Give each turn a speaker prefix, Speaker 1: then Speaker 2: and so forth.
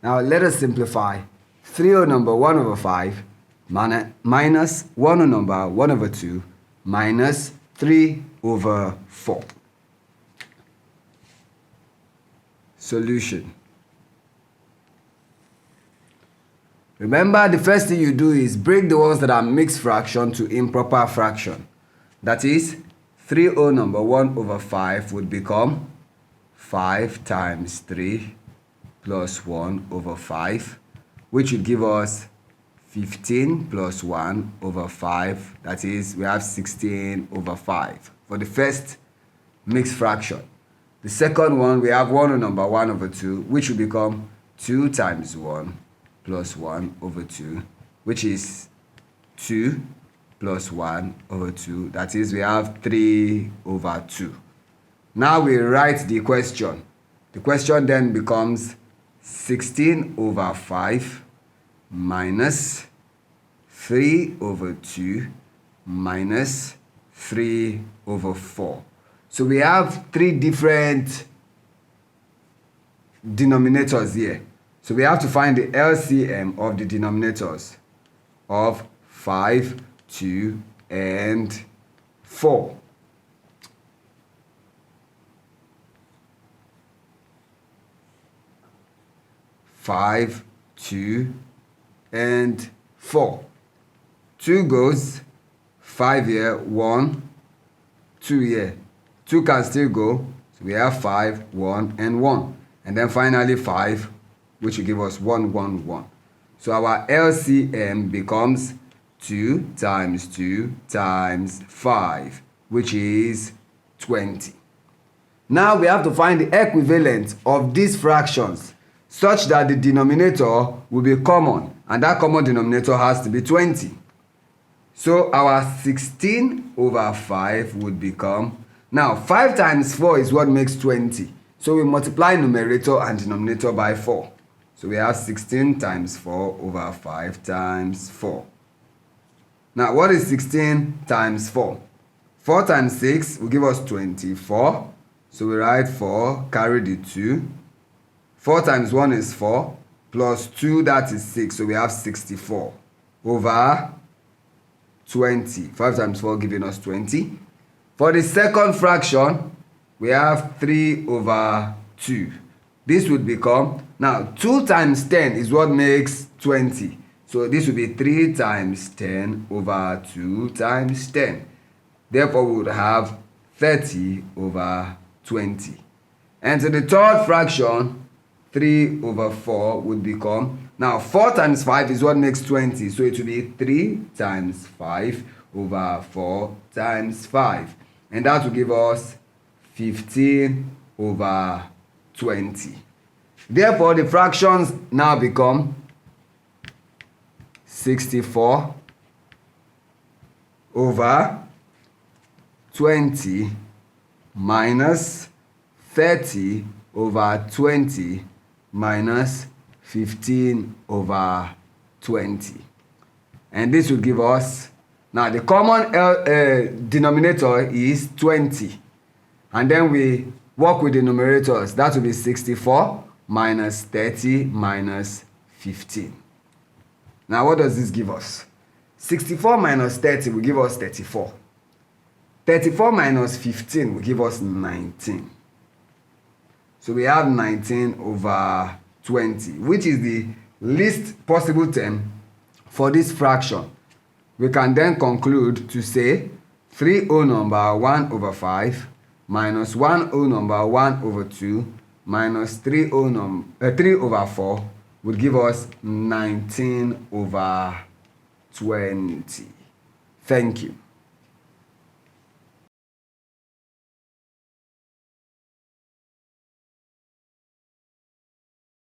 Speaker 1: Now let us simplify. 3 whole number 1 over 5 minus 1 whole number 1 over 2 minus 3 over 4. Solution. Remember, the first thing you do is break the ones that are mixed fraction to improper fraction. That is, 3 whole number 1 over 5 would become 5 times 3 plus 1 over 5, which would give us 15 plus 1 over 5. That is, we have 16 over 5 for the first mixed fraction. The second one, we have 1 whole number 1 over 2, which will become 2 times 1 plus 1 over 2, which is 2 plus 1 over 2. That is, we have 3 over 2. Now we write the question. The question then becomes 16 over 5 minus 3 over 2 minus 3 over 4. So we have 3 different denominators here. So we have to find the LCM of the denominators of 5, 2, and 4. Five, 2, and 4. 2 goes, 5 here, 1, 2 here. 2 can still go, so we have 5, 1, and 1. And then finally 5, which will give us 1, 1, 1. So our LCM becomes 2 times 2 times 5, which is 20. Now we have to find the equivalent of these fractions such that the denominator will be common, and that common denominator has to be 20. So our 16 over 5 would become, now 5 times 4 is what makes 20. So we multiply numerator and denominator by 4. So we have 16 times 4 over 5 times 4. Now what is 16 times 4? 4 times 6 will give us 24. So we write 4, carry the 2. 4 times 1 is 4, plus 2, that is 6. So we have 64 over 20. 5 times 4 giving us 20. For the second fraction, we have 3 over 2. This would become, now 2 times 10 is what makes 20. So this would be 3 times 10 over 2 times 10. Therefore, we would have 30 over 20. And to the third fraction, 3 over 4 would become, now 4 times 5 is what makes 20. So it would be 3 times 5 over 4 times 5. And that will give us 15 over 20. Therefore, the fractions now become 64 over 20 minus 30 over 20 minus 15 over 20. And this will give us, now the common denominator is 20. And then we work with the numerators. That will be 64 minus 30 minus 15. Now what does this give us? 64 minus 30 will give us 34. 34 minus 15 will give us 19. So we have 19 over 20, which is the least possible term for this fraction. We can then conclude to say 3 whole number 1 over 5 minus 1 whole number 1 over 2 minus 3 over 4 would give us 19 over 20. Thank you.